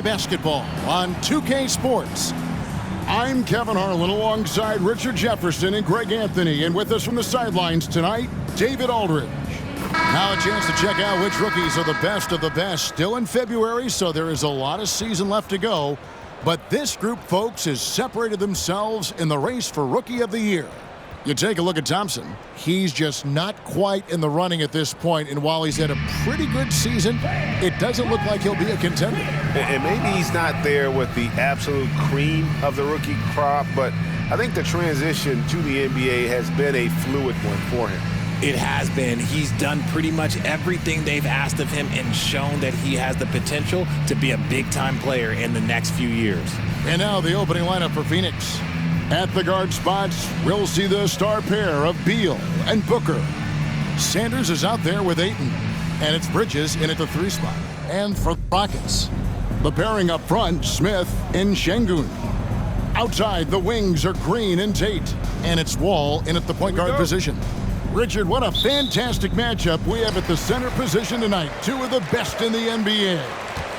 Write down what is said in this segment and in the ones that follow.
basketball on 2K Sports. I'm Kevin Harlan alongside Richard Jefferson and Greg Anthony, and with us from the sidelines tonight, David Aldridge. Now a chance to check out which rookies are the best of the best. Still in February, so there is a lot of season left to go. But this group, folks, has separated themselves in the race for Rookie of the Year. You take a look at Thompson. He's just not quite in the running at this point, and while he's had a pretty good season, it doesn't look like he'll be a contender. And maybe he's not there with the absolute cream of the rookie crop, but I think the transition to the NBA has been a fluid one for him. It has been. He's done pretty much everything they've asked of him and shown that he has the potential to be a big-time player in the next few years. And now the opening lineup for Phoenix. At the guard spots, we'll see the star pair of Beal and Booker. Sanders is out there with Ayton, and it's Bridges in at the 3 spot. And for the Rockets, the pairing up front, Smith and Şengün. Outside, the wings are Green and Tate, and it's Wall in at the point guard position. Richard, what a fantastic matchup we have at the center position tonight. 2 of the best in the NBA.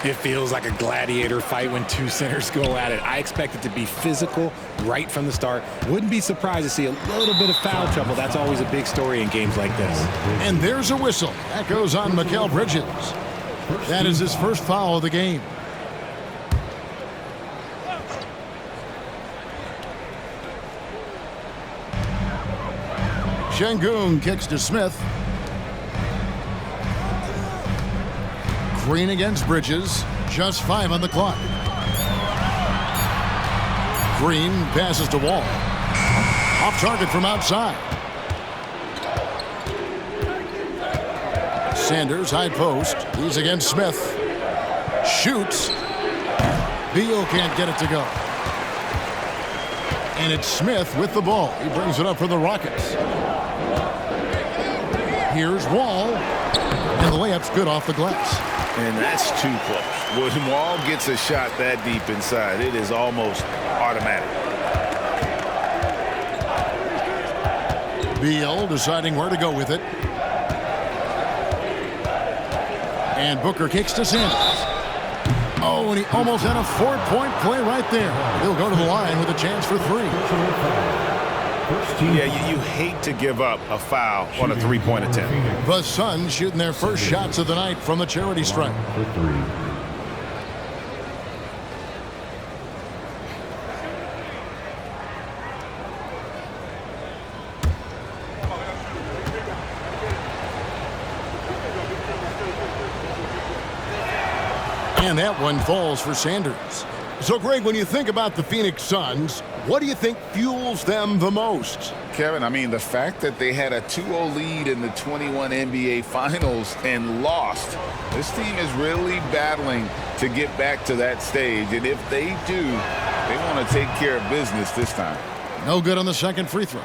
It feels like a gladiator fight when 2 centers go at it. I expect it to be physical right from the start. Wouldn't be surprised to see a little bit of foul trouble. That's always a big story in games like this. And there's a whistle. That goes on Mikal Bridges. That is his first foul of the game. Şengün kicks to Smith. Green against Bridges. Just 5 on the clock. Green passes to Wall. Off target from outside. Sanders, high post. He's against Smith. Shoots. Beal can't get it to go. And it's Smith with the ball. He brings it up for the Rockets. Here's Wall. And the layup's good off the glass. And that's too close. When Wall gets a shot that deep inside, it is almost automatic. Beal deciding where to go with it. And Booker kicks to Sanders. Oh, and he almost had a 4-point play right there. He'll go to the line with a chance for 3. Yeah, you hate to give up a foul on a 3-point attempt. The Suns shooting their first shots of the night from the charity stripe. And that one falls for Sanders. So, Greg, when you think about the Phoenix Suns, what do you think fuels them the most? Kevin, I mean, the fact that they had a 2-0 lead in the 21 NBA Finals and lost. This team is really battling to get back to that stage. And if they do, they want to take care of business this time. No good on the second free throw.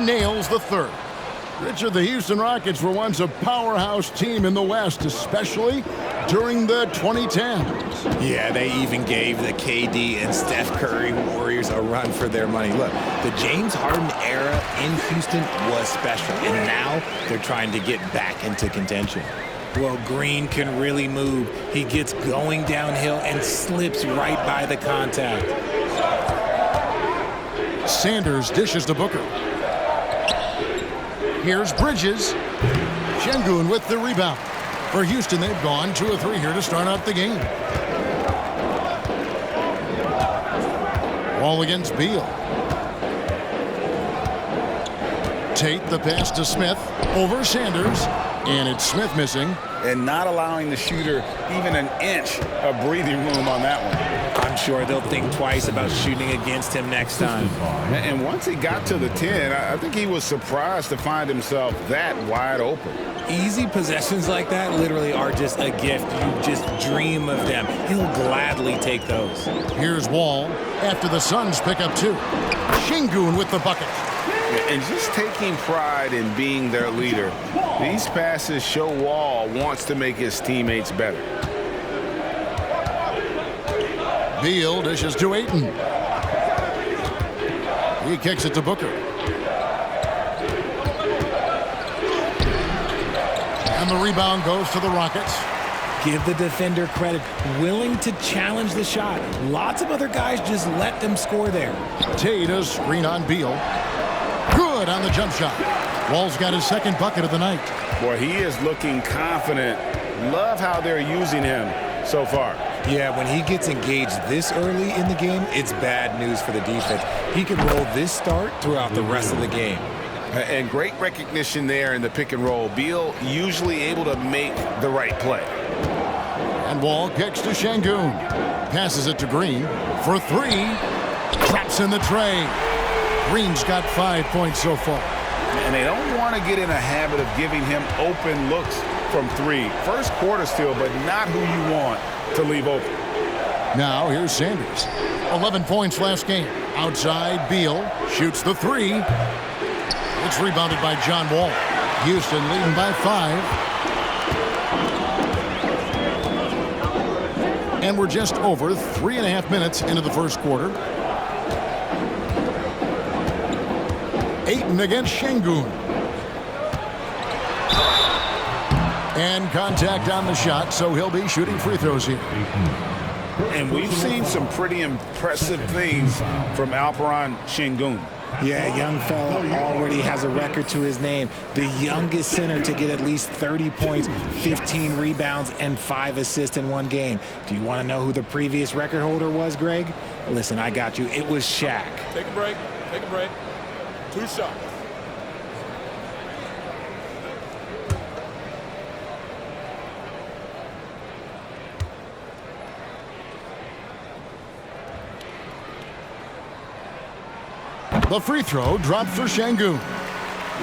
Nails the third. Richard, the Houston Rockets were once a powerhouse team in the West, especially during the 2010s. Yeah, they even gave the KD and Steph Curry Warriors a run for their money. Look, the James Harden era in Houston was special, and now they're trying to get back into contention. Well, Green can really move. He gets going downhill and slips right by the contact. Sanders dishes to Booker. Here's Bridges. Şengün with the rebound. For Houston, they've gone 2 of 3 here to start out the game. Wall against Beal. Tate the pass to Smith. Over Sanders. And it's Smith missing. And not allowing the shooter even an inch of breathing room on that one. I'm sure they'll think twice about shooting against him next time. And once he got to the 10, I think he was surprised to find himself that wide open. Easy possessions like that literally are just a gift. You just dream of them. He'll gladly take those. Here's Wall after the Suns pick up 2. Şengün with the bucket. And just taking pride in being their leader, these passes show Wall wants to make his teammates better. Beal dishes to Ayton. He kicks it to Booker. And the rebound goes to the Rockets. Give the defender credit. Willing to challenge the shot. Lots of other guys just let them score there. Tate screen on Beal. Good on the jump shot. Wall's got his second bucket of the night. Boy, he is looking confident. Love how they're using him so far. Yeah, when he gets engaged this early in the game, it's bad news for the defense. He can roll this start throughout the rest of the game. And great recognition there in the pick and roll. Beal usually able to make the right play. And Wall kicks to Şengün. Passes it to Green for three. Traps in the tray. Green's got 5 points so far. And they don't want to get in a habit of giving him open looks from three. First quarter still, but not who you want to leave open. Now here's Sanders. 11 points last game. Outside, Beal shoots the three. It's rebounded by John Wall. Houston leading by 5. And we're just over 3.5 minutes into the first quarter. Ayton against Şengün. And contact on the shot, so he'll be shooting free throws here. And we've seen some pretty impressive things from Alperen Şengün. Yeah, young fella already has a record to his name. The youngest center to get at least 30 points, 15 rebounds, and 5 assists in one game. Do you want to know who the previous record holder was, Greg? Listen, I got you. It was Shaq. Take a break. Take a break. 2 shots. The free throw dropped for Şengün.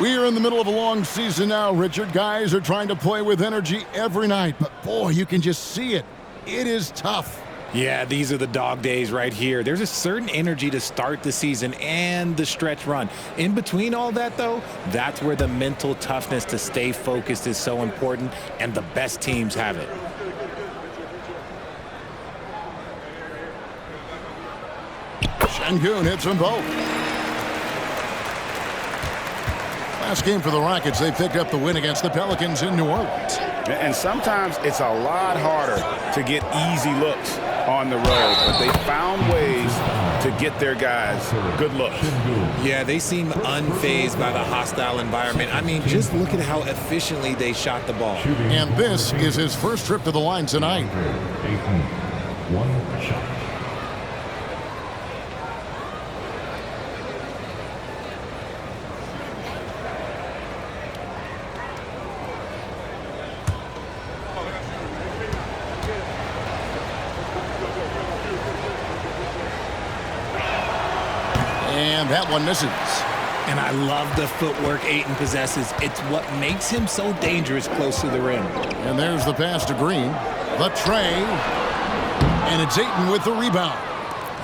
We are in the middle of a long season now, Richard. Guys are trying to play with energy every night, but boy, you can just see it. It is tough. Yeah, these are the dog days right here. There's a certain energy to start the season and the stretch run. In between all that, though, that's where the mental toughness to stay focused is so important, and the best teams have it. Şengün hits them both. Last game for the Rockets, they picked up the win against the Pelicans in New Orleans. And sometimes it's a lot harder to get easy looks on the road, but they found ways to get their guys good looks. Yeah, they seem unfazed by the hostile environment. I mean, just look at how efficiently they shot the ball. And this is his first trip to the line tonight. 1 shot. And that one misses. And I love the footwork Ayton possesses. It's what makes him so dangerous close to the rim. And there's the pass to Green. The tray. And it's Ayton with the rebound.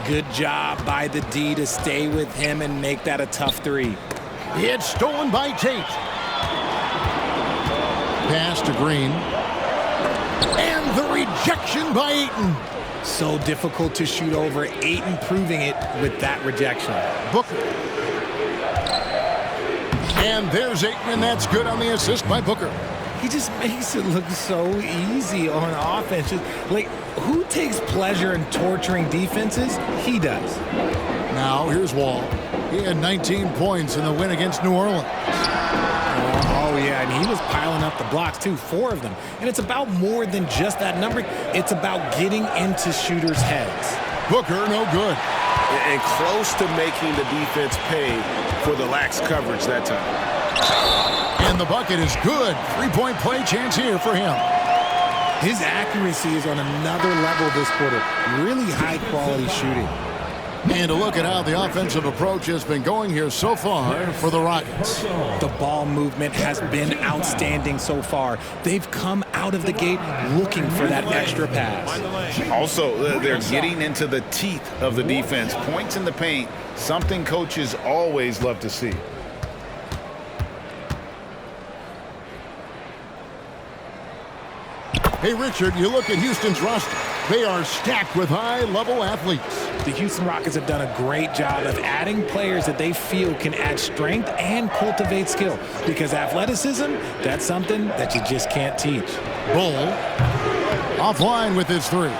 Good job by the D to stay with him and make that a tough three. It's stolen by Tate. Pass to Green. And the rejection by Ayton. So difficult to shoot over. Ayton proving it with that rejection. Booker. And there's Ayton, and that's good on the assist by Booker. He just makes it look so easy on offense. Like, who takes pleasure in torturing defenses? He does. Now, here's Wall. He had 19 points in the win against New Orleans. Oh, yeah, and he was piling up the blocks, too, 4 of them. And it's about more than just that number. It's about getting into shooters' heads. Booker, no good. And close to making the defense pay for the lax coverage that time. And the bucket is good. 3-point play chance here for him. His accuracy is on another level this quarter. Really high-quality shooting. And to look at how the offensive approach has been going here so far for the Rockets. The ball movement has been outstanding so far. They've come out of the gate looking for that extra pass. Also, they're getting into the teeth of the defense. Points in the paint, something coaches always love to see. Hey, Richard, you look at Houston's roster. They are stacked with high-level athletes. The Houston Rockets have done a great job of adding players that they feel can add strength and cultivate skill. Because athleticism, that's something that you just can't teach. Bull offline with his 3.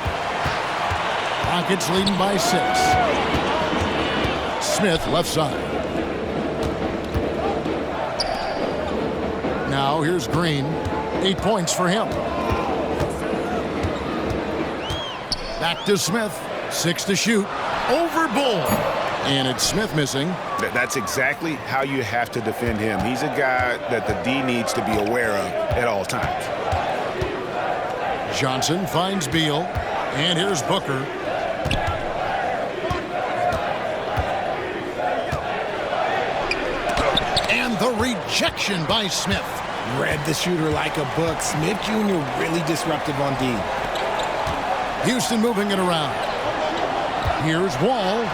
Rockets leading by 6. Smith left side. Now here's Green. 8 points for him. Back to Smith. 6 to shoot. Over Bull. And it's Smith missing. That's exactly how you have to defend him. He's a guy that the D needs to be aware of at all times. Johnson finds Beal. And here's Booker. And the rejection by Smith. Read the shooter like a book. Smith Jr. really disruptive on D. Houston moving it around. Here's Wall.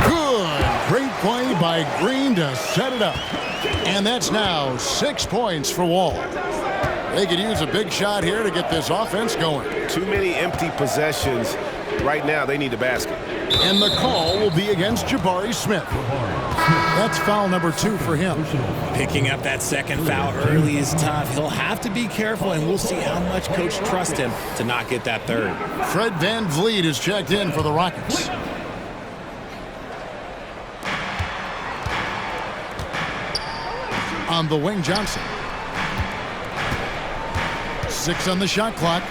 Good. Great play by Green to set it up. And that's now 6 points for Wall. They could use a big shot here to get this offense going. Too many empty possessions. Right now, they need a basket. And the call will be against Jabari Smith. That's foul number 2 for him. Picking up that second foul early is tough. He'll have to be careful, and we'll see how much coach trusts him to not get that third. Fred VanVleet is checked in for the Rockets. On the wing, Johnson. 6 on the shot clock.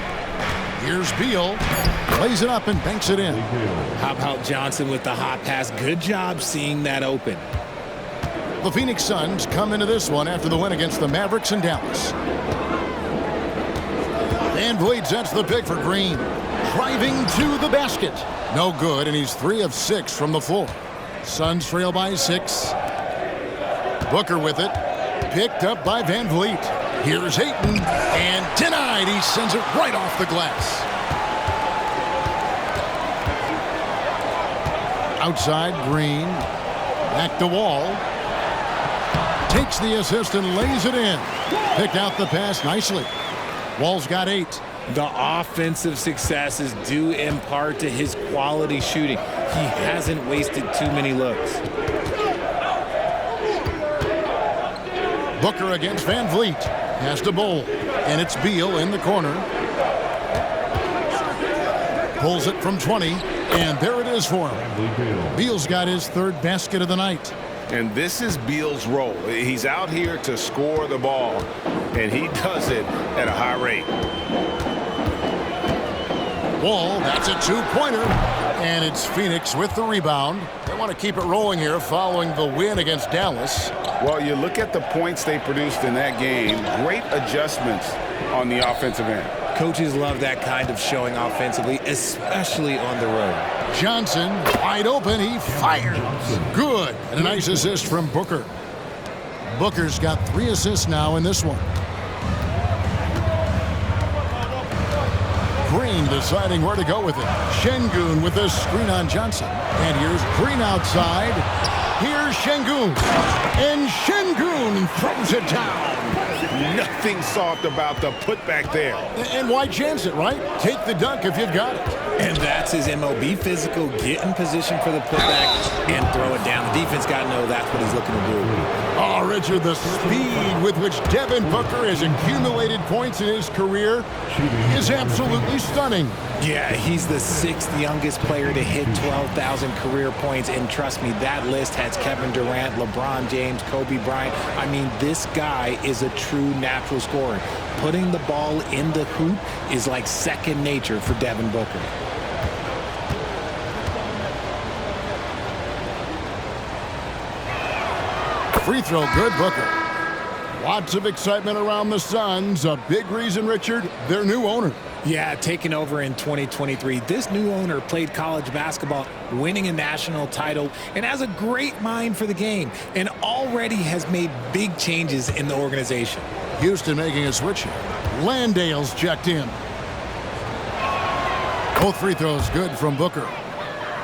Here's Beal. Plays it up and banks it in. How about Johnson with the hot pass? Good job seeing that open. The Phoenix Suns come into this one after the win against the Mavericks in Dallas. VanVleet sets the pick for Green. Driving to the basket. No good, and he's 3 of 6 from the floor. Suns trail by 6. Booker with it. Picked up by VanVleet. Here's Ayton, and denied. He sends it right off the glass. Outside, Green. Back to Wall. Takes the assist and lays it in. Picked out the pass nicely. Wall's got 8. The offensive success is due in part to his quality shooting. He hasn't wasted too many looks. Booker against VanVleet. Has to Bull. And it's Beal in the corner. Pulls it from 20. And there it is for him. Beal's got his 3rd basket of the night. And this is Beal's role. He's out here to score the ball, and he does it at a high rate. Wall, that's a 2-pointer. And it's Phoenix with the rebound. They want to keep it rolling here following the win against Dallas. Well, you look at the points they produced in that game. Great adjustments on the offensive end. Coaches love that kind of showing offensively, especially on the road. Johnson, wide open, he fires. Good. And a nice assist from Booker. Booker's got 3 assists now in this one. Green deciding where to go with it. Şengün with a screen on Johnson. And here's Green outside. Here's Şengün. And Şengün throws it down. Nothing soft about the putback there. And why chance it, right? Take the dunk if you've got it. And that's his MO. Be physical, get in position for the putback, and throw it down. The defense got to know that's what he's looking to do. Oh, Richard, the speed with which Devin Booker has accumulated points in his career is absolutely stunning. Yeah, he's the 6th youngest player to hit 12,000 career points. And trust me, that list has Kevin Durant, LeBron James, Kobe Bryant. I mean, this guy is a true natural scorer. Putting the ball in the hoop is like second nature for Devin Booker. Free throw, good, Booker. Lots of excitement around the Suns. A big reason, Richard, their new owner. Yeah, taking over in 2023. This new owner played college basketball, winning a national title, and has a great mind for the game, and already has made big changes in the organization. Houston making a switch here. Landale's checked in. Both free throws good from Booker.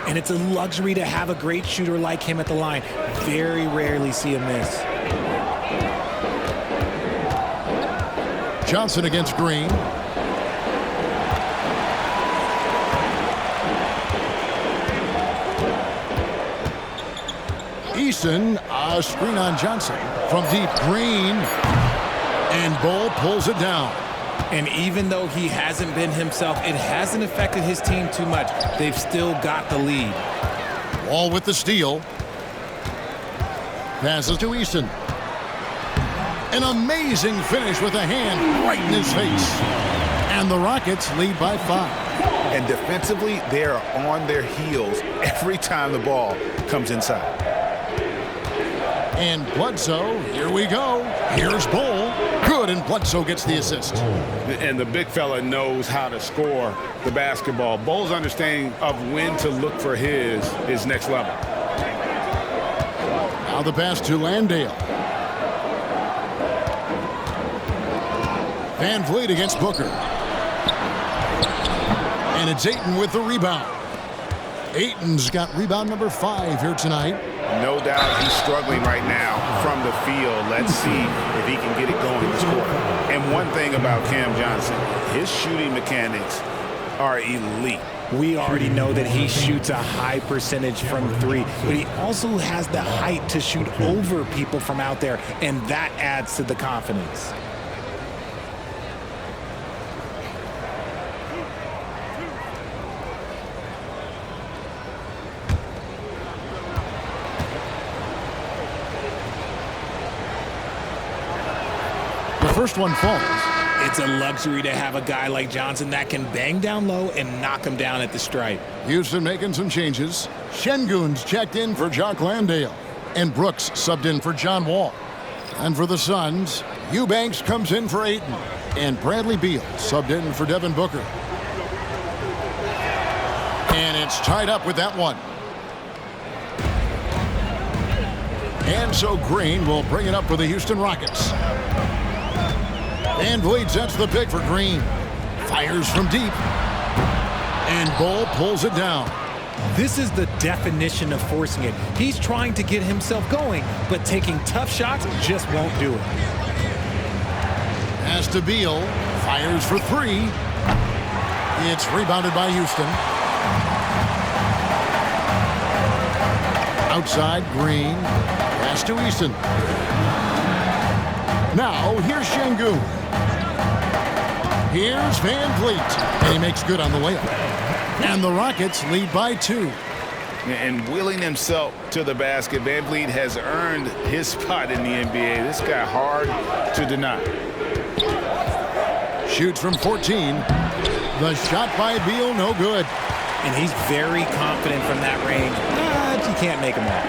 And it's a luxury to have a great shooter like him at the line. Very rarely see him miss. Johnson against Green. Eason, a screen on Johnson. From deep, Green. And Bull pulls it down. And even though he hasn't been himself, it hasn't affected his team too much. They've still got the lead. Wall with the steal. Passes to Eason. An amazing finish with a hand right in his face. And the Rockets lead by 5. And defensively, they are on their heels every time the ball comes inside. And Bledsoe, here we go. Here's Bull. Good, and Bledsoe gets the assist. And the big fella knows how to score the basketball. Bull's understanding of when to look for his is next level. Now the pass to Landale. Van Vliet against Booker. And it's Ayton with the rebound. Ayton's got rebound number 5 here tonight. No doubt he's struggling right now from the field. Let's see if he can get it going this quarter. And one thing about Cam Johnson, his shooting mechanics are elite. We already know that he shoots a high percentage from 3, but he also has the height to shoot over people from out there, and that adds to the confidence. The first one falls. It's a luxury to have a guy like Johnson that can bang down low and knock him down at the stripe. Houston making some changes. Şengün's checked in for Jock Landale. And Brooks subbed in for John Wall. And for the Suns, Eubanks comes in for Ayton. And Bradley Beal subbed in for Devin Booker. And it's tied up with that one. And so Green will bring it up for the Houston Rockets. Van Vliet sets the pick for Green. Fires from deep. And Bull pulls it down. This is the definition of forcing it. He's trying to get himself going, but taking tough shots just won't do it. Pass to Beal. Fires for 3. It's rebounded by Houston. Outside, Green. Pass to Eason. Now, here's Şengün. Here's Van Vliet. And he makes good on the layup. And the Rockets lead by 2. And wheeling himself to the basket, Van Vliet has earned his spot in the NBA. This guy hard to deny. Shoots from 14. The shot by Beal, no good. And he's very confident from that range, but you can't make him all.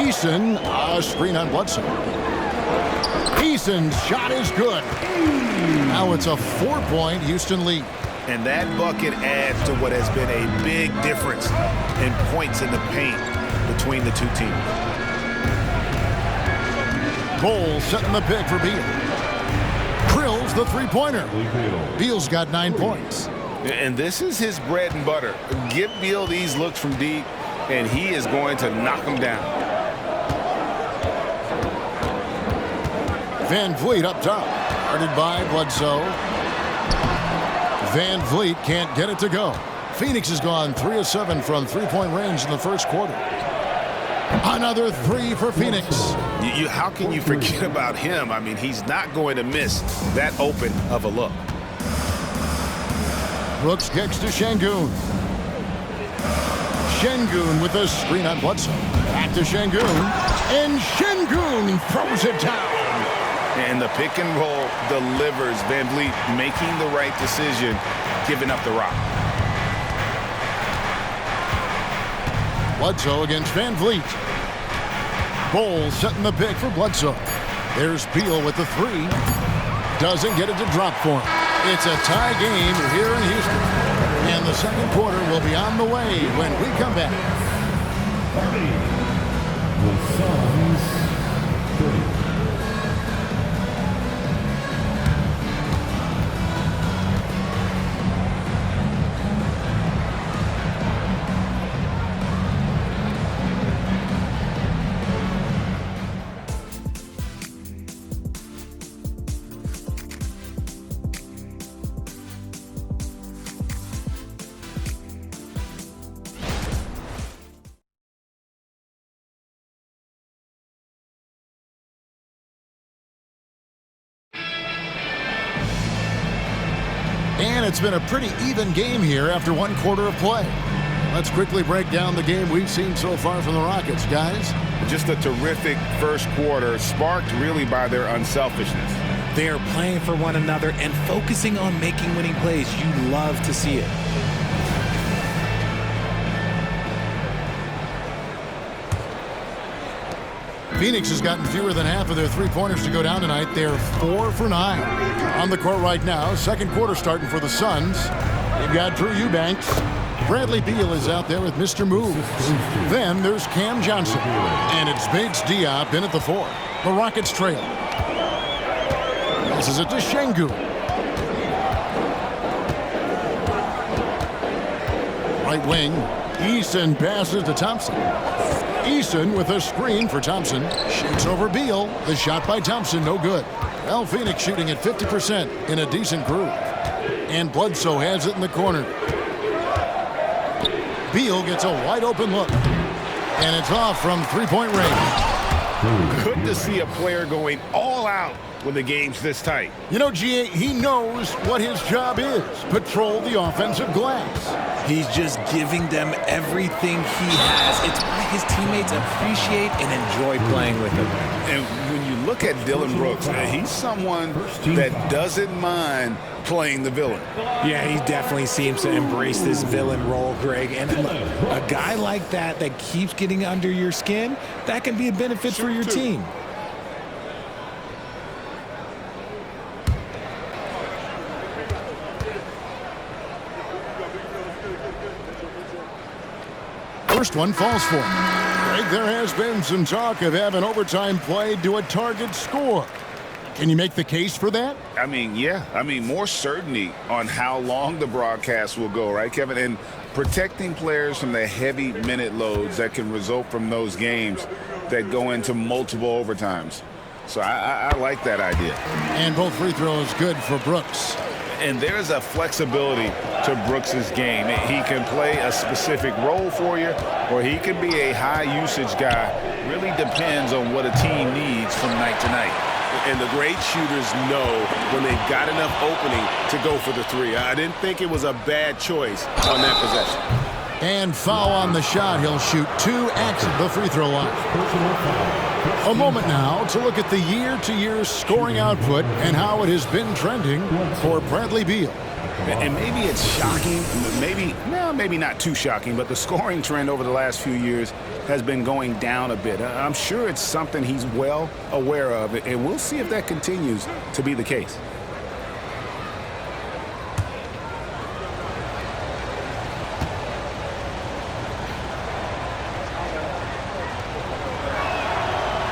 Eason, a screen on Bledsoe. Eason's shot is good. Now it's a 4-point Houston lead. And that bucket adds to what has been a big difference in points in the paint between the two teams. Bull setting the pick for Beal. Drills the three-pointer. Beal's got 9 points. And this is his bread and butter. Give Beal these looks from deep, and he is going to knock them down. Van Vliet up top. Guarded by Bledsoe. Van Vliet can't get it to go. Phoenix has gone 3 of 7 from three-point range in the first quarter. Another 3 for Phoenix. How can you forget about him? I mean, he's not going to miss that open of a look. Brooks kicks to Şengün. Şengün with a screen on Bledsoe. Back to Şengün. And Şengün throws it down. And the pick and roll delivers. Van Vliet making the right decision, giving up the rock. Bledsoe against Van Vliet. Bull setting the pick for Bledsoe. There's Beal with the 3. Doesn't get it to drop for him. It's a tie game here in Houston. And the second quarter will be on the way when we come back. And it's been a pretty even game here after one quarter of play. Let's quickly break down the game we've seen so far from the Rockets, guys. Just a terrific first quarter, sparked really by their unselfishness. They are playing for one another and focusing on making winning plays. You love to see it. Phoenix has gotten fewer than half of their three-pointers to go down tonight. They're 4 for 9. On the court right now, second quarter starting for the Suns. You've got Drew Eubanks. Bradley Beal is out there with Mr. Moves. Then there's Cam Johnson. And it's Bates Diop in at the 4. The Rockets trail. This is it to Şengün. Right wing. Eason passes to Thompson. Eason with a screen for Thompson. Shoots over Beal. The shot by Thompson, no good. Well, Phoenix shooting at 50% in a decent groove. And Bledsoe has it in the corner. Beal gets a wide open look. And it's off from three-point range. Good to see a player going all out when the game's this tight. You know, G.A., he knows what his job is. Patrol the offensive glass. He's just giving them everything he has. It's why his teammates appreciate and enjoy playing with him. And when you look at Dillon Brooks, man, he's someone that doesn't mind playing the villain. Yeah, he definitely seems to embrace this villain role, Greg. And look, a guy like that keeps getting under your skin, that can be a benefit for your team. First one falls for him. Greg, there has been some talk of having overtime played to a target score. Can you make the case for that? I mean, yeah. I mean, more certainty on how long the broadcast will go, right, Kevin? And protecting players from the heavy minute loads that can result from those games that go into multiple overtimes. So I like that idea. And both free throws good for Brooks. And there's a flexibility to Brooks's game. He can play a specific role for you, or he can be a high-usage guy. Really depends on what a team needs from night to night. And the great shooters know when they've got enough opening to go for the three. I didn't think it was a bad choice on that possession. And foul on the shot. He'll shoot 2 at the free throw line. A moment now to look at the year-to-year scoring output and how it has been trending for Bradley Beal. And maybe it's shocking, maybe not too shocking, but the scoring trend over the last few years has been going down a bit. I'm sure it's something he's well aware of, and we'll see if that continues to be the case.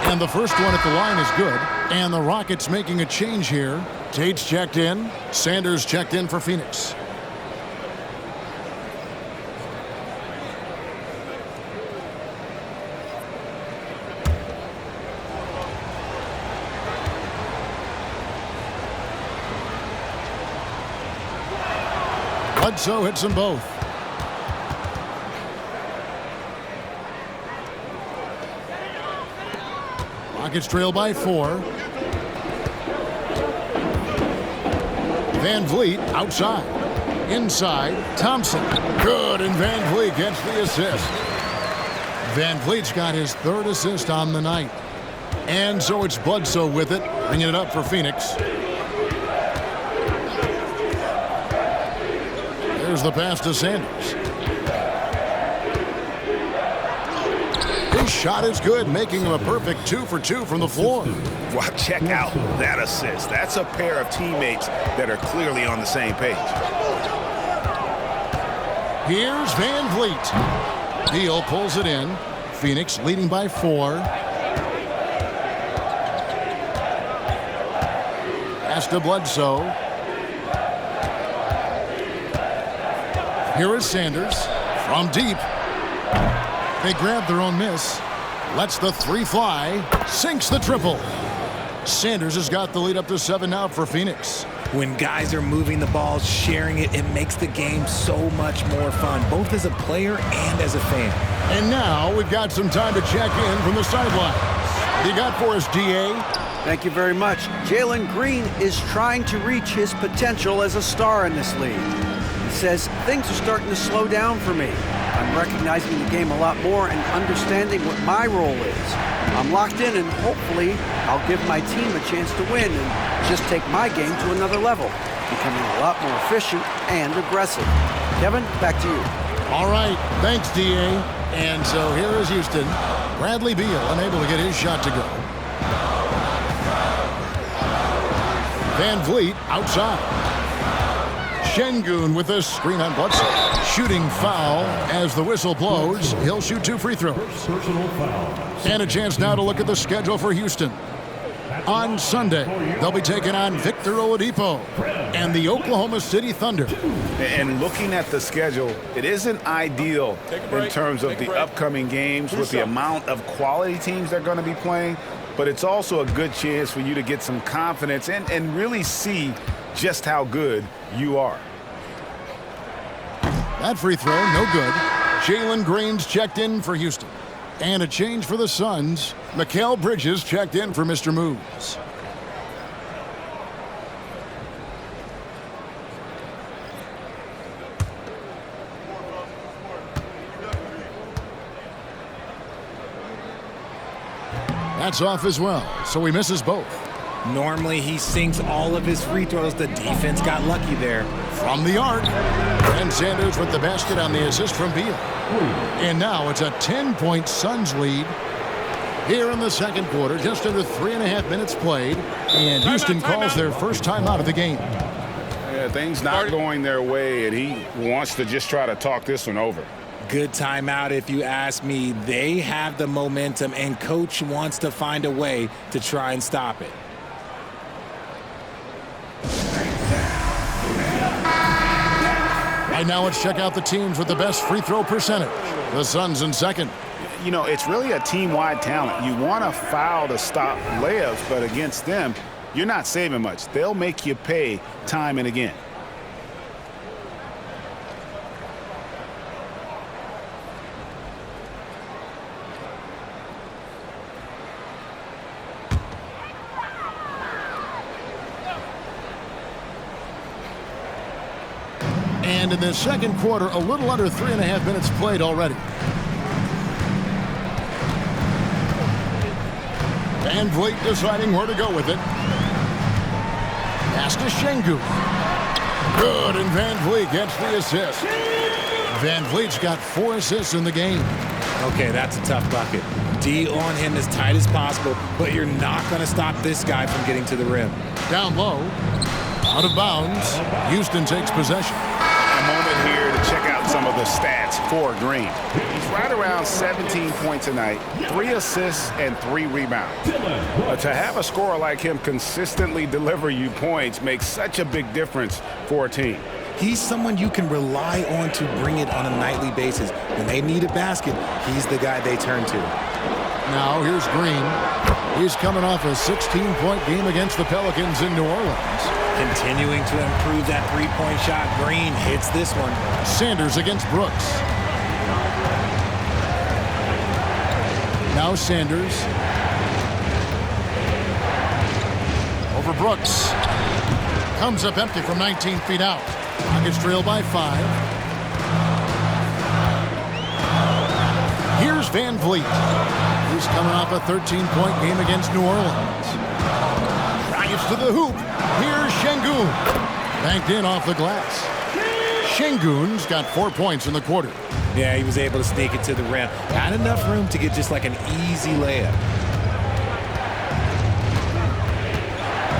And the first one at the line is good. And the Rockets making a change here. Tate's checked in. Sanders checked in for Phoenix. Bledsoe hits them both. Rockets trail by 4. Van Vliet outside. Inside, Thompson. Good, and Van Vliet gets the assist. Van Vliet's got his 3rd assist on the night. And so it's Bledsoe with it, bringing it up for Phoenix. There's the pass to Sanders. His shot is good, making him a perfect 2 for 2 from the floor. Wow, check out that assist. That's a pair of teammates that are clearly on the same page. Here's Van Vliet. Beal pulls it in. Phoenix leading by 4. Pass to Bledsoe. Here is Sanders from deep. They grab their own miss. Lets the 3 fly. Sinks the triple. Sanders has got the lead up to 7 now for Phoenix. When guys are moving the ball, sharing it, it makes the game so much more fun, both as a player and as a fan. And now we've got some time to check in from the sidelines. You got for us, DA? Thank you very much. Jalen Green is trying to reach his potential as a star in this league. He says, things are starting to slow down for me. I'm recognizing the game a lot more and understanding what my role is. I'm locked in, and hopefully I'll give my team a chance to win and just take my game to another level, becoming a lot more efficient and aggressive. Kevin, back to you. All right, thanks, D.A. And so here is Houston. Bradley Beal unable to get his shot to go. Van Vliet outside. Şengün with a screen on Bledsoe. Shooting foul as the whistle blows. He'll shoot 2 free throws. And a chance now to look at the schedule for Houston. On Sunday, they'll be taking on Victor Oladipo and the Oklahoma City Thunder. And looking at the schedule, it isn't ideal in terms of the upcoming games with the amount of quality teams they're going to be playing, but it's also a good chance for you to get some confidence and really see just how good you are. That free throw, no good. Jalen Green's checked in for Houston. And a change for the Suns. Mikal Bridges checked in for Mr. Moves. That's off as well, so he misses both. Normally he sinks all of his free throws. The defense got lucky there. From the arc, and Sanders with the basket on the assist from Beal. And now it's a 10-point Suns lead here in the second quarter, just under 3.5 minutes played, and Houston calls their first time out of the game. Yeah, things not going their way, and he wants to just try to talk this one over. Good timeout if you ask me. They have the momentum, and coach wants to find a way to try and stop it. Right now, let's check out the teams with the best free throw percentage. The Suns in second. You know, it's really a team-wide talent. You want to foul to stop layups, but against them, you're not saving much. They'll make you pay time and again. And in the second quarter, a little under 3.5 minutes played already. Van Vliet deciding where to go with it. Pass to Şengün. Good, and Van Vliet gets the assist. Van Vliet's got 4 assists in the game. Okay, that's a tough bucket. D on him as tight as possible, but you're not going to stop this guy from getting to the rim. Down low, out of bounds. Houston takes possession. A moment here to check out some of the stats for Green. He's right around 17 points a night, 3 assists and 3 rebounds. To have a scorer like him consistently deliver you points makes such a big difference for a team. He's someone you can rely on to bring it on a nightly basis. When they need a basket, he's the guy they turn to. Now here's Green. He's coming off a 16-point game against the Pelicans in New Orleans. Continuing to improve that three-point shot. Green hits this one. Sanders against Brooks. Now Sanders. Over Brooks. Comes up empty from 19 feet out. Rockets trail by 5. Here's Van Vliet. He's coming off a 13-point game against New Orleans. Drives to the hoop. Here's Şengün. Banked in off the glass. Şengün's got 4 points in the quarter. Yeah, he was able to sneak it to the rim. Not enough room to get just like an easy layup.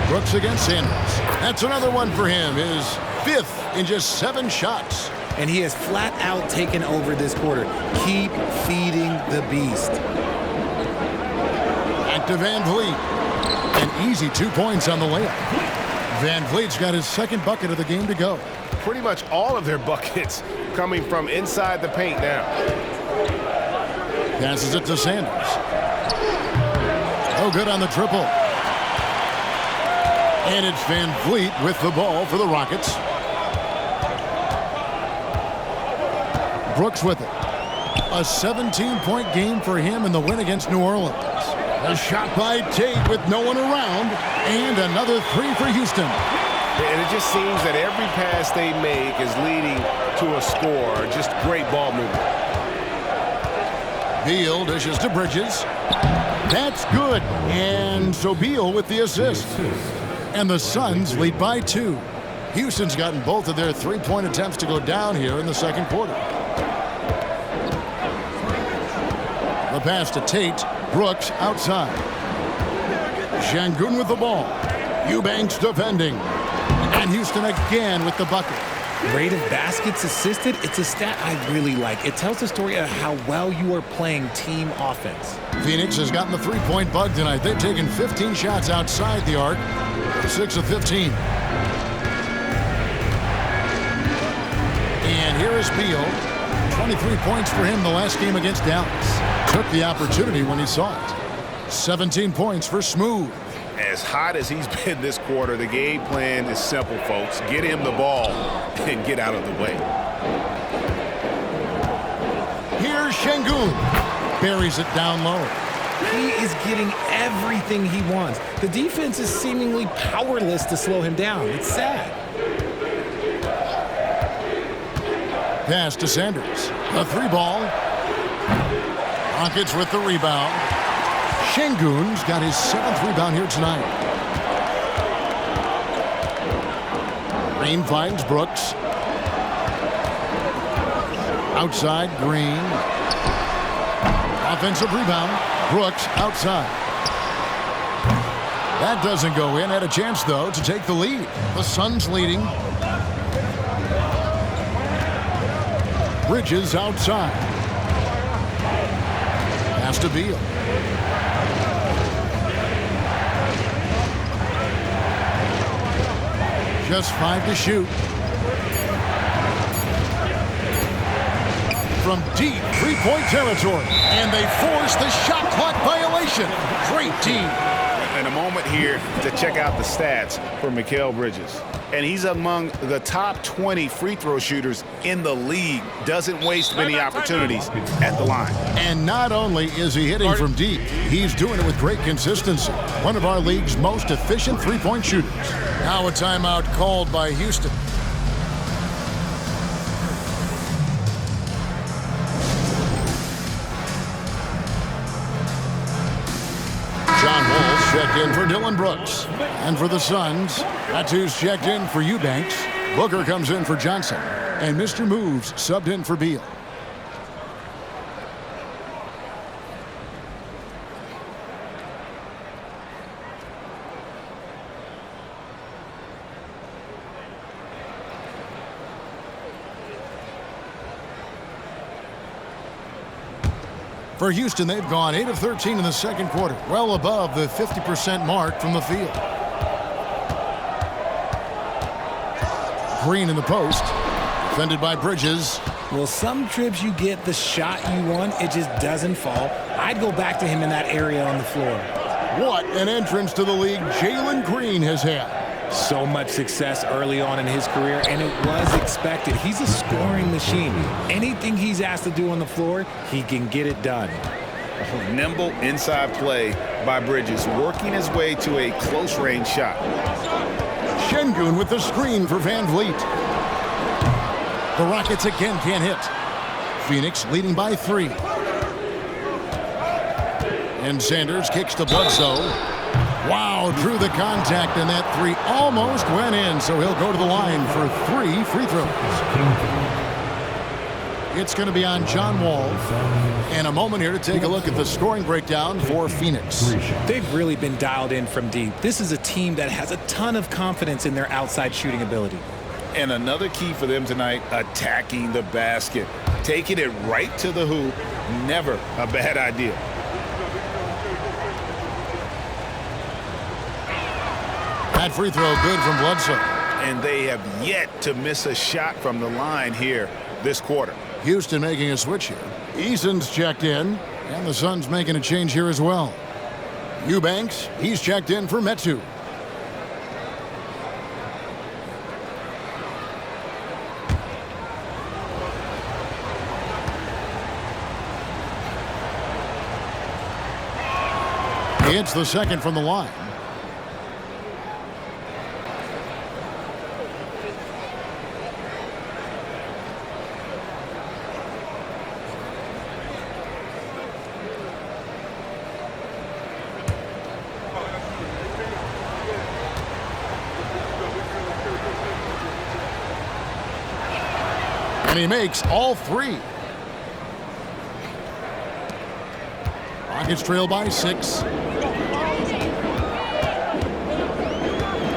Brooks against Sanders. That's another one for him. His 5th in just 7 shots. And he has flat out taken over this quarter. Keep feeding the beast. Back to Van Vliet. An easy 2 points on the layup. Van Vliet's got his 2nd bucket of the game to go. Pretty much all of their buckets coming from inside the paint now. Passes it to Sanders. Oh, good on the triple. And it's Van Vliet with the ball for the Rockets. Brooks with it. A 17-point game for him in the win against New Orleans. A shot by Tate with no one around, and another three for Houston. And it just seems that every pass they make is leading to a score. Just great ball movement. Beal dishes to Bridges. That's good. And so Beal with the assist. And the Suns lead by 2. Houston's gotten both of their three-point attempts to go down here in the second quarter. The pass to Tate. Brooks outside. Şengün with the ball. Eubanks defending. And Houston again with the bucket. Rate of baskets assisted, it's a stat I really like. It tells the story of how well you are playing team offense. Phoenix has gotten the three-point bug tonight. They've taken 15 shots outside the arc, 6 of 15. And here is Beal. 23 points for him the last game against Dallas. Took the opportunity when he saw it. 17 points for Smooth. As hot as he's been this quarter, the game plan is simple, folks. Get him the ball and get out of the way. Here's Şengün. Buries it down low. He is getting everything he wants. The defense is seemingly powerless to slow him down. It's sad. Pass to Sanders. The three ball. Rockets with the rebound. Şengün's got his 7th rebound here tonight. Green finds Brooks. Outside, Green. Offensive rebound. Brooks outside. That doesn't go in. Had a chance, though, to take the lead. The Suns leading. Bridges outside. Pass to Beal. Just 5 to shoot. From deep three-point territory. And they force the shot clock violation. Great team. And a moment here to check out the stats for Mikal Bridges. And he's among the top 20 free throw shooters in the league. Doesn't waste many opportunities at the line. And not only is he hitting from deep, he's doing it with great consistency. One of our league's most efficient three-point shooters. Now a timeout called by Houston. John Wall's checked in for Dylan Brooks. And for the Suns, Matu's checked in for Eubanks. Booker comes in for Johnson. And Mr. Moves subbed in for Beal. For Houston, they've gone 8 of 13 in the second quarter, well above the 50% mark from the field. Green in the post, defended by Bridges. Well, some trips you get the shot you want, it just doesn't fall. I'd go back to him in that area on the floor. What an entrance to the league Jalen Green has had. So much success early on in his career, and it was expected. He's a scoring machine. Anything he's asked to do on the floor, he can get it done. Nimble inside play by Bridges, working his way to a close-range shot. Şengün with the screen for Van Vliet. The Rockets again can't hit. Phoenix leading by 3. And Sanders kicks to Bledsoe. Wow, drew the contact, and that 3 almost went in, so he'll go to the line for 3 free throws. It's going to be on John Wall. And a moment here to take a look at the scoring breakdown for Phoenix. They've really been dialed in from deep. This is a team that has a ton of confidence in their outside shooting ability. And another key for them tonight, attacking the basket. Taking it right to the hoop, never a bad idea. That free throw good from Bledsoe. And they have yet to miss a shot from the line here this quarter. Houston making a switch here. Eason's checked in, and the Suns making a change here as well. Eubanks, he's checked in for Metu. He hits the second from the line. And he makes all three. Rockets trail by 6.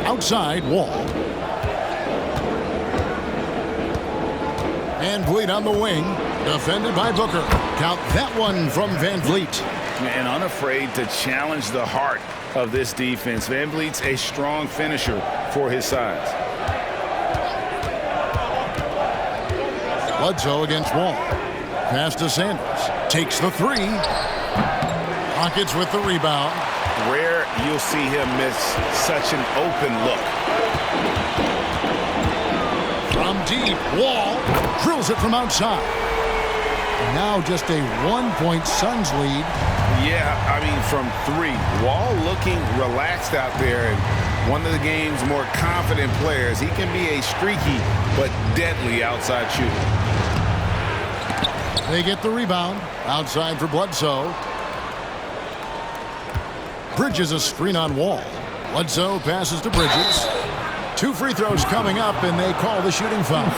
Outside, Wall. Van Vliet on the wing. Defended by Booker. Count that one from Van Vliet. And unafraid to challenge the heart of this defense. Van Vliet's a strong finisher for his size. Bledsoe against Wall. Pass to Sanders. Takes the 3. Rockets with the rebound. Rare you'll see him miss such an open look. From deep, Wall drills it from outside. Now just a 1-point Suns lead. Yeah, I mean, from 3. Wall looking relaxed out there, and one of the game's more confident players. He can be a streaky but deadly outside shooter. They get the rebound. Outside for Bledsoe. Bridges a screen on Wall. Bledsoe passes to Bridges. 2 free throws coming up, and they call the shooting foul.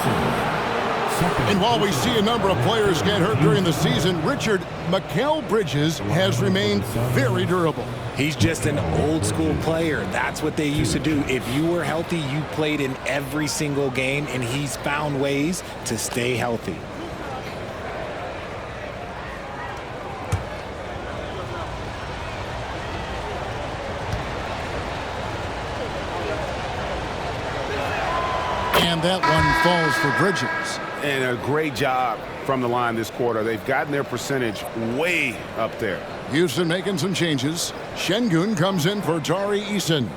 And while we see a number of players get hurt during the season, Richard, Mikal Bridges has remained very durable. He's just an old school player. That's what they used to do. If you were healthy, you played in every single game, and he's found ways to stay healthy. And that one falls for Bridges. And a great job from the line this quarter. They've gotten their percentage way up there. Houston making some changes. Şengün comes in for Tari Eason.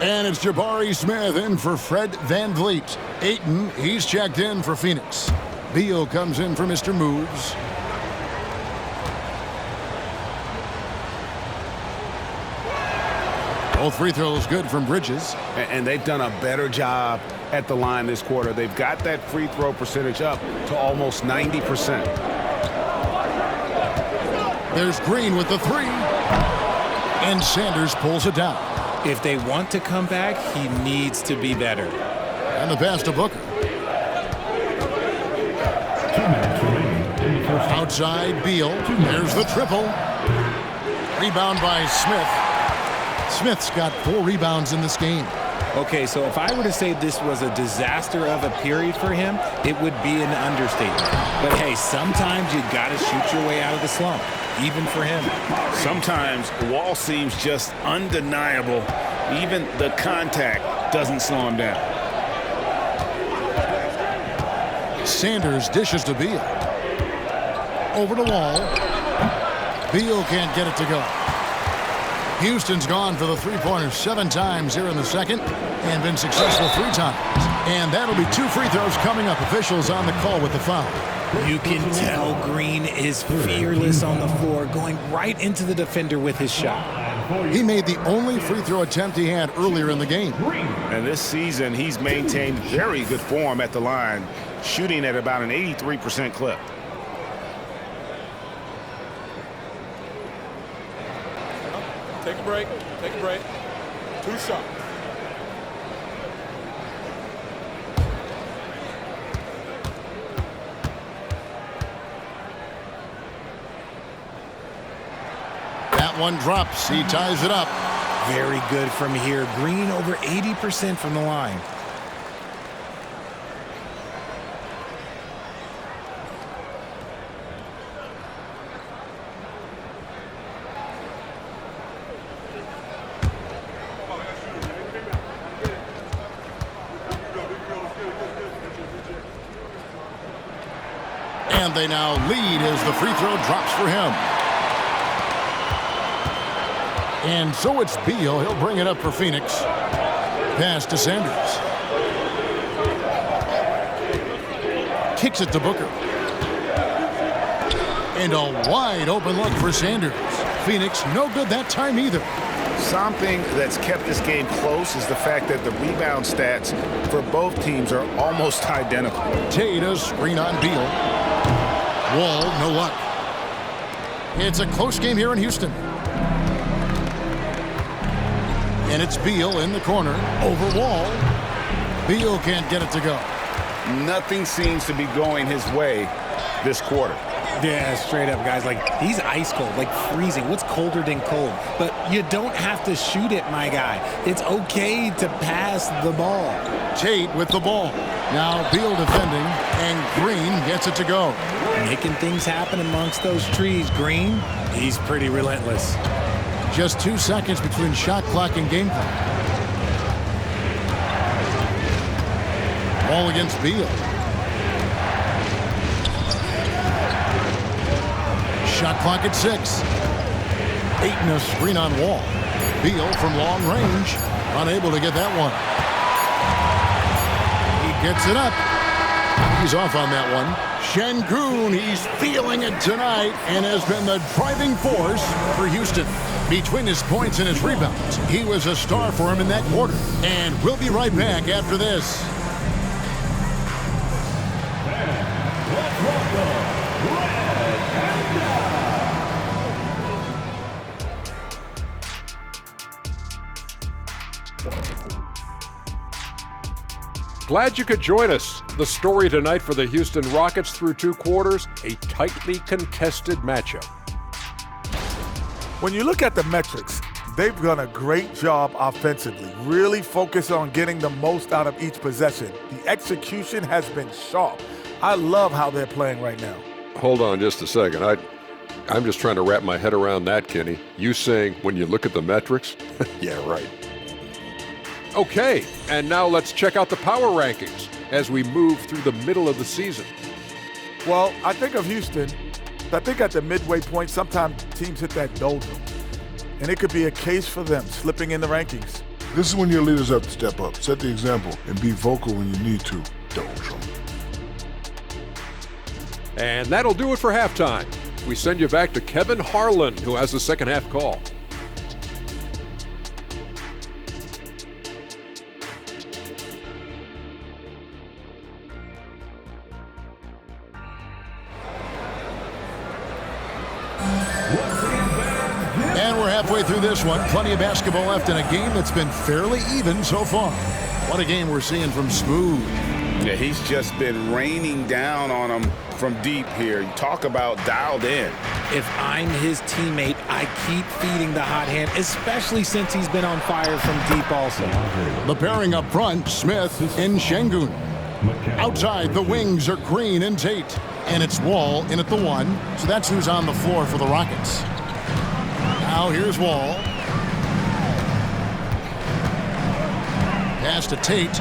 And it's Jabari Smith in for Fred VanVleet. Ayton, he's checked in for Phoenix. Beal comes in for Mr. Moves. Both free throws good from Bridges. And they've done a better job at the line this quarter. They've got that free throw percentage up to almost 90%. There's Green with the 3. And Sanders pulls it down. If they want to come back, he needs to be better. And the pass to Booker. Outside, Beal. There's the triple. Rebound by Smith. Smith's got 4 rebounds in this game. Okay, so if I were to say this was a disaster of a period for him, it would be an understatement. But hey, sometimes you got to shoot your way out of the slump, even for him. Sometimes Wall seems just undeniable. Even the contact doesn't slow him down. Sanders dishes to Beal. Over to Wall. Beal can't get it to go. Houston's gone for the three-pointer 7 times here in the second and been successful 3 times. And that'll be 2 free throws coming up. Officials on the call with the foul. You can tell Green is fearless on the floor, going right into the defender with his shot. He made the only free throw attempt he had earlier in the game. And this season, he's maintained very good form at the line, shooting at about an 83% clip. Take a break. Take a break. 2 shots. That one drops. He ties it up. Very good from here. Green over 80% from the line. And they now lead as the free throw drops for him. And so it's Beal. He'll bring it up for Phoenix. Pass to Sanders. Kicks it to Booker. And a wide open look for Sanders. Phoenix no good that time either. Something that's kept this game close is the fact that the rebound stats for both teams are almost identical. Tate a screen on Beal. Wall, no luck. It's a close game here in Houston. And it's Beal in the corner over Wall. Beal can't get it to go. Nothing seems to be going his way this quarter. Yeah, straight up, guys. Like, he's ice cold, like freezing. What's colder than cold? But you don't have to shoot it, my guy. It's okay to pass the ball. Tate with the ball. Now Beal defending, and Green gets it to go. Making things happen amongst those trees. Green, he's pretty relentless. Just 2 seconds between shot clock and game clock. Ball against Beal. Shot clock at 6. Ayton a screen on Wall. Beal from long range. Unable to get that one. He gets it up. He's off on that one. Şengün, he's feeling it tonight and has been the driving force for Houston. Between his points and his rebounds, he was a star for him in that quarter. And we'll be right back after this. Glad you could join us. The story tonight for the Houston Rockets through 2 quarters, a tightly contested matchup. When you look at the metrics, they've done a great job offensively, really focus on getting the most out of each possession. The execution has been sharp. I love how they're playing right now. Hold on just a second. I'm just trying to wrap my head around that, Kenny. You saying when you look at the metrics? Yeah, right. Okay, and now let's check out the power rankings as we move through the middle of the season. Well, I think of Houston. I think at the midway point, sometimes teams hit that doldrum. And it could be a case for them slipping in the rankings. This is when your leaders have to step up, set the example, and be vocal when you need to. Doldrum. And that'll do it for halftime. We send you back to Kevin Harlan, who has the second half call. And we're halfway through this one. Plenty of basketball left in a game that's been fairly even so far. What a game we're seeing from Smooth. Yeah, he's just been raining down on them from deep here. You talk about dialed in. If I'm his teammate, I keep feeding the hot hand, especially since he's been on fire from deep also. The pairing up front, Smith and Şengün. Outside, the wings are Green and Tate. And it's Wall in at the 1. So that's who's on the floor for the Rockets. Now here's Wall. Pass to Tate.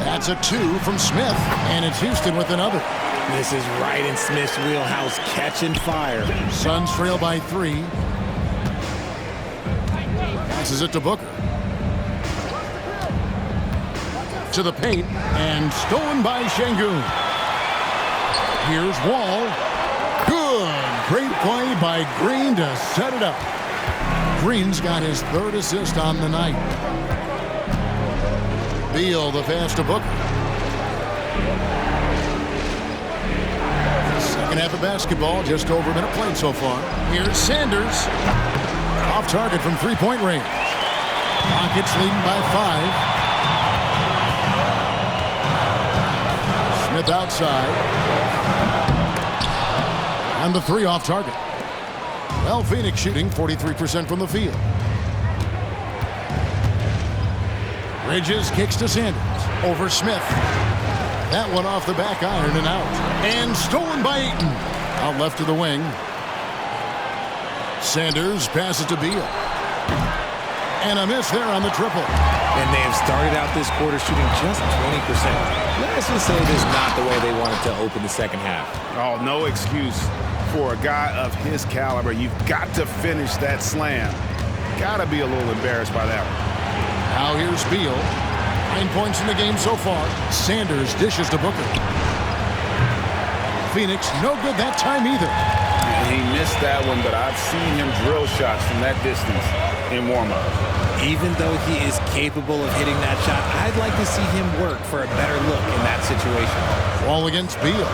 That's a 2 from Smith, and it's Houston with another. This is right in Smith's wheelhouse, catching fire. Suns trail by 3. Passes it to Booker. To the paint, and stolen by Şengün. Here's Wall. Good. Great play by Green to set it up. Green's got his 3rd assist on the night. Beal the pass to Booker. Second half of basketball, just over a minute played so far. Here's Sanders. Off target from 3-point range. Rockets leading by 5. Smith outside. And the 3 off target. Well, Phoenix shooting 43% from the field. Bridges kicks to Sanders. Over Smith. That one off the back iron and out. And stolen by Ayton. Out left to the wing. Sanders passes to Beal. And a miss there on the triple. And they have started out this quarter shooting just 20%. Let's just say this is not the way they wanted to open the second half. Oh, no excuse for a guy of his caliber. You've got to finish that slam. Got to be a little embarrassed by that one. Now here's Beal. 9 points in the game so far. Sanders dishes to Booker. Phoenix no good that time either. he missed that one, but I've seen him drill shots from that distance in warm-up. Even though he is capable of hitting that shot, I'd like to see him work for a better look in that situation. Wall against Beal.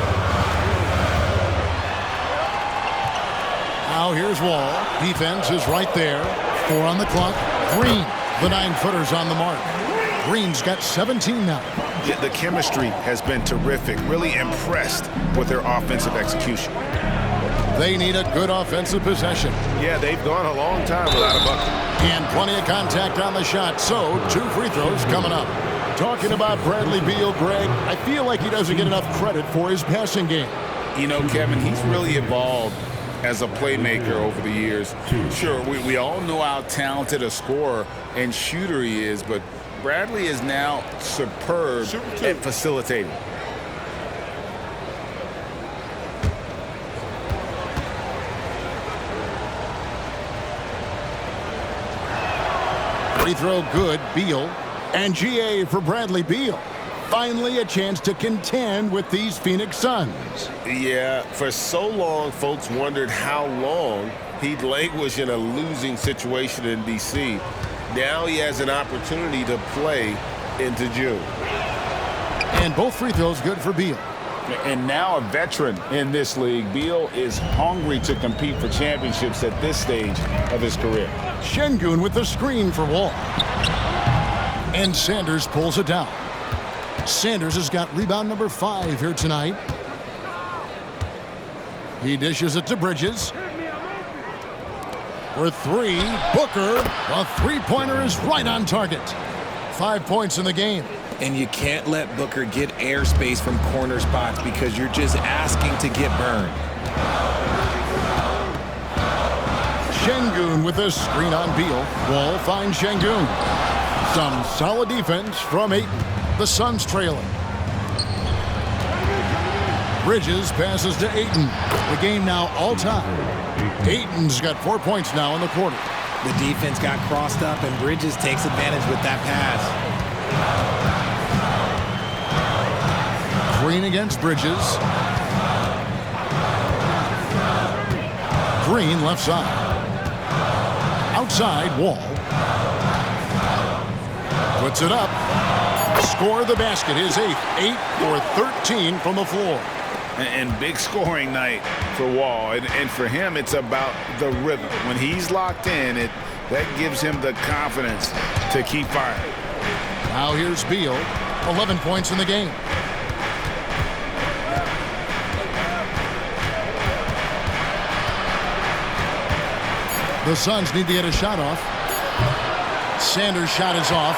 Now here's Wall. Defense is right there. 4 on the clock. Green, the 9-footer's on the mark. Green's got 17 now. Yeah, the chemistry has been terrific. Really impressed with their offensive execution. They need a good offensive possession. Yeah, they've gone a long time without a bucket. And plenty of contact on the shot, so 2 free throws coming up. Talking about Bradley Beal, Greg, I feel like he doesn't get enough credit for his passing game. You know, Kevin, he's really evolved as a playmaker over the years. Sure, we all know how talented a scorer and shooter he is, but Bradley is now superb at facilitating. Free throw good, Beal. And GA for Bradley Beal. Finally a chance to contend with these Phoenix Suns. Yeah, for so long, folks wondered how long he'd languish in a losing situation in D.C. Now he has an opportunity to play into June. And both free throws good for Beal. And now a veteran in this league, Beal is hungry to compete for championships at this stage of his career. Şengün with the screen for Wall. And Sanders pulls it down. Sanders has got rebound number 5 here tonight. He dishes it to Bridges. For 3, Booker. A three-pointer is right on target. 5 points in the game. And you can't let Booker get airspace from corner spots because you're just asking to get burned. Şengün with a screen on Beal. Wall finds Şengün. Some solid defense from Ayton. The Suns trailing. Bridges passes to Ayton. The game now all time. Ayton's got 4 points now in the quarter. The defense got crossed up and Bridges takes advantage with that pass. Green against Bridges. Green left side. Outside, Wall. Puts it up. Score the basket. His 8th. 8 for 13 from the floor. And big scoring night for Wall. And for him, it's about the rhythm. When he's locked in, that gives him the confidence to keep firing. Now here's Beal. 11 points in the game. The Suns need to get a shot off. Sanders' shot is off.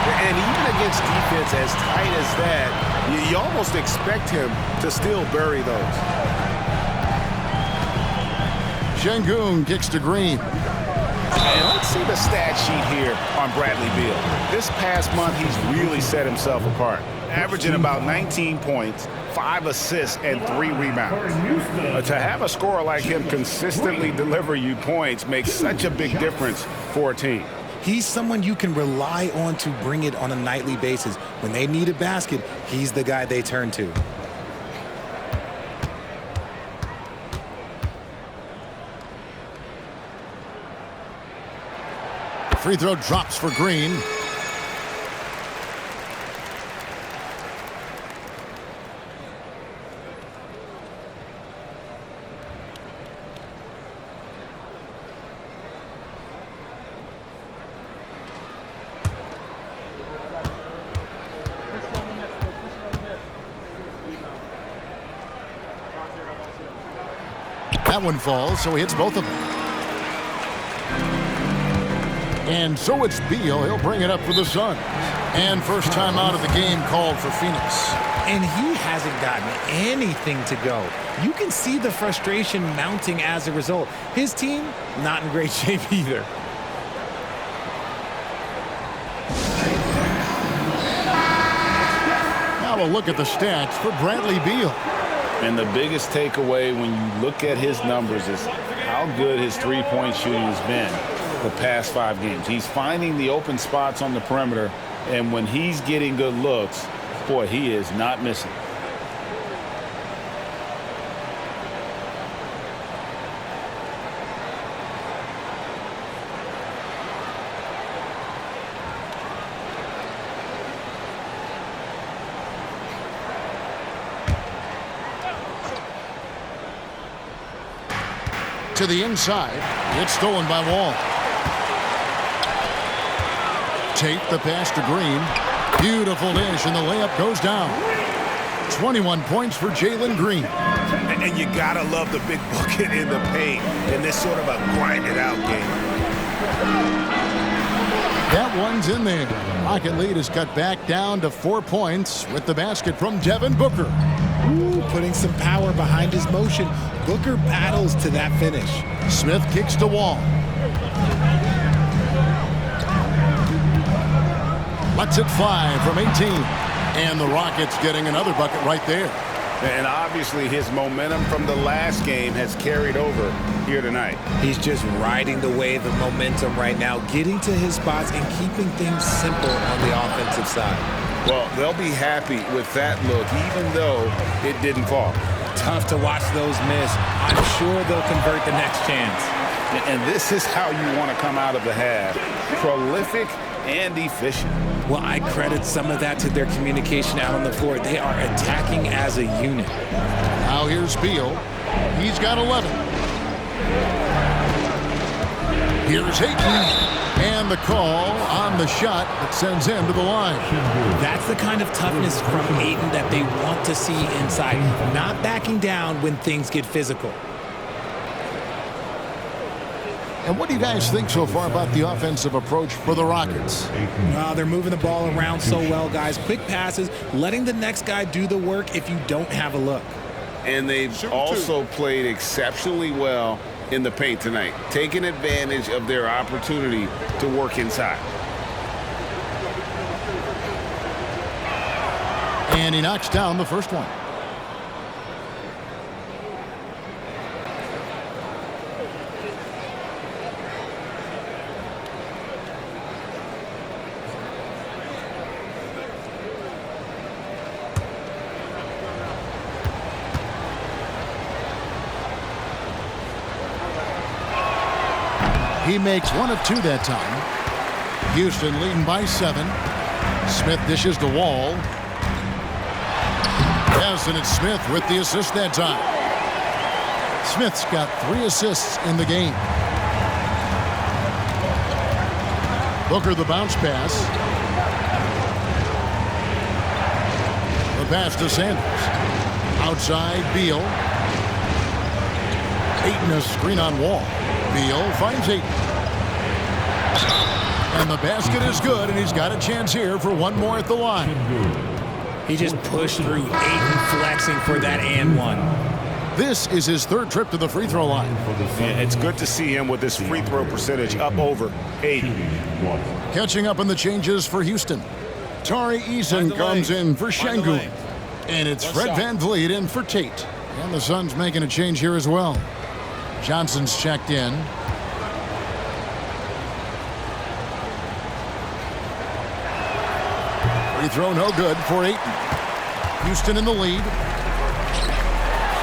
And even against defense as tight as that, you almost expect him to still bury those. Şengün kicks to Green. And let's see the stat sheet here on Bradley Beal. This past month, he's really set himself apart, averaging about 19 points, 5 assists, and 3 rebounds. To have a scorer like him consistently deliver you points makes such a big difference for a team. He's someone you can rely on to bring it on a nightly basis. When they need a basket, he's the guy they turn to. Free throw drops for Green. That one falls, so he hits both of them. And so it's Beal. He'll bring it up for the Suns. And first time out of the game called for Phoenix. And he hasn't gotten anything to go. You can see the frustration mounting as a result. His team, not in great shape either. Now a look at the stats for Bradley Beal. And the biggest takeaway when you look at his numbers is how good his three-point shooting has been the past 5 games. He's finding the open spots on the perimeter, and when he's getting good looks, boy, he is not missing. To the inside. It's stolen by Wall. Tate the pass to Green. Beautiful dish, and the layup goes down. 21 points for Jalen Green. And you gotta love the big bucket in the paint in this sort of a grinded-out game. That one's in there. Rocket lead is cut back down to 4 points with the basket from Devin Booker. Ooh, putting some power behind his motion. Booker battles to that finish. Smith kicks to Wall. Lets it fly from 18. And the Rockets getting another bucket right there. And obviously his momentum from the last game has carried over here tonight. He's just riding the wave of momentum right now, getting to his spots and keeping things simple on the offensive side. Well, they'll be happy with that look, even though it didn't fall. Tough to watch those miss. I'm sure they'll convert the next chance. And this is how you want to come out of the half. Prolific and efficient. Well, I credit some of that to their communication out on the floor. They are attacking as a unit. Now here's Beal. He's got 11. Here's Ayton. And the call on the shot that sends him to the line. That's the kind of toughness from Ayton that they want to see inside. Not backing down when things get physical. And what do you guys think so far about the offensive approach for the Rockets? They're moving the ball around so well, guys. Quick passes, letting the next guy do the work if you don't have a look. And they've also played exceptionally well in the paint tonight, taking advantage of their opportunity to work inside. And he knocks down the first one. He makes 1 of 2 that time. Houston leading by 7. Smith dishes to Wall. Yes, and it's Smith with the assist that time. Smith's got 3 assists in the game. Booker the bounce pass. The pass to Sanders. Outside Beal. Ayton a screen on Wall. Beal finds Ayton. And the basket is good, and he's got a chance here for one more at the line. He just pushed through. Ayton flexing for that and one. This is his 3rd trip to the free throw line. Yeah, it's good to see him with his free throw percentage up over 80. Catching up on the changes for Houston. Tari Eason comes in for Şengün. And it's Fred VanVleet in for Tate. And the Suns making a change here as well. Johnson's checked in. Free throw no good for Ayton. Houston in the lead.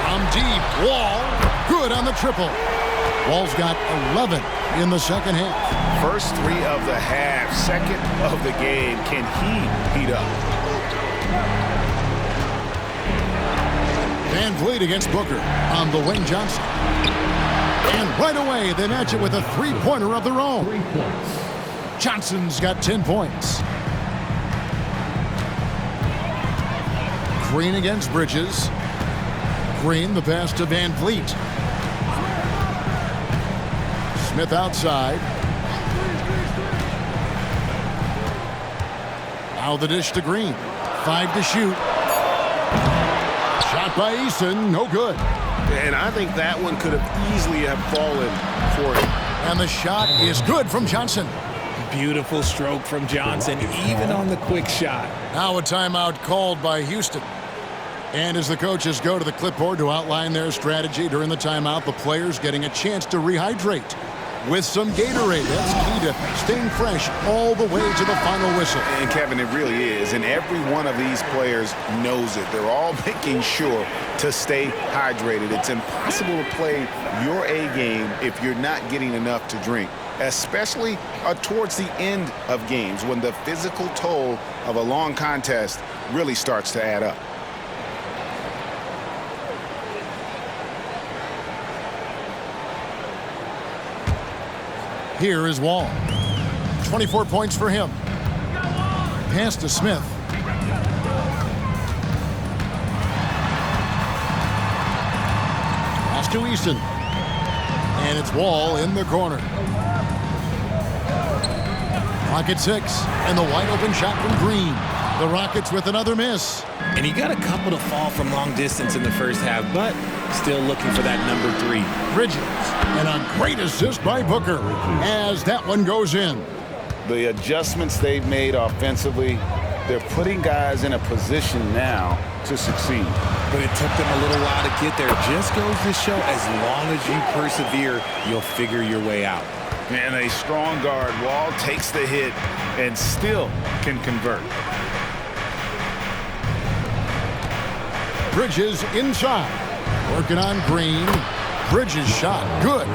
From deep, Wall. Good on the triple. Wall's got 11 in the second half. First 3 of the half, second of the game. Can he heat up? VanVleet against Booker on the wing. Johnson. And right away, they match it with a 3-pointer of their own. Johnson's got 10 points. Green against Bridges. Green, the pass to VanVleet. Smith outside. Now the dish to Green. 5 to shoot. Shot by Eason, no good. And I think that one could have easily have fallen for him. And the shot is good from Johnson. Beautiful stroke from Johnson, even on the quick shot. Now a timeout called by Houston. And as the coaches go to the clipboard to outline their strategy during the timeout, the players getting a chance to rehydrate with some Gatorade. That's key to staying fresh all the way to the final whistle. And Kevin, it really is. And every one of these players knows it. They're all making sure to stay hydrated. It's impossible to play your A game if you're not getting enough to drink, especially towards the end of games when the physical toll of a long contest really starts to add up. Here is Wall. 24 points for him. Pass to Smith. Pass to Easton. And it's Wall in the corner. Clock at 6. And the wide open shot from Green. The Rockets with another miss. And he got a couple to fall from long distance in the first half, but still looking for that number 3. Bridges. And a great assist by Booker as that one goes in. The adjustments they've made offensively, they're putting guys in a position now to succeed. But it took them a little while to get there. Just goes to show as long as you persevere, you'll figure your way out. And a strong guard, Wall takes the hit and still can convert. Bridges inside. Working on Green. Bridges shot. Good.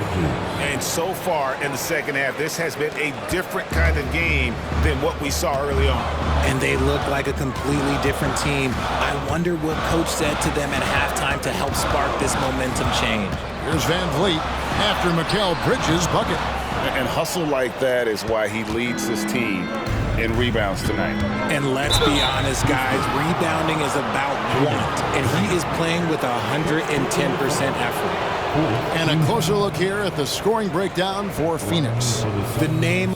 And so far in the second half, this has been a different kind of game than what we saw early on. And they look like a completely different team. I wonder what coach said to them at halftime to help spark this momentum change. Here's Van Vliet after Mikal Bridges' bucket. And hustle like that is why he leads this team in rebounds tonight. And let's be honest, guys, rebounding is about want. And he is playing with 110% effort. And a closer look here at the scoring breakdown for Phoenix. The name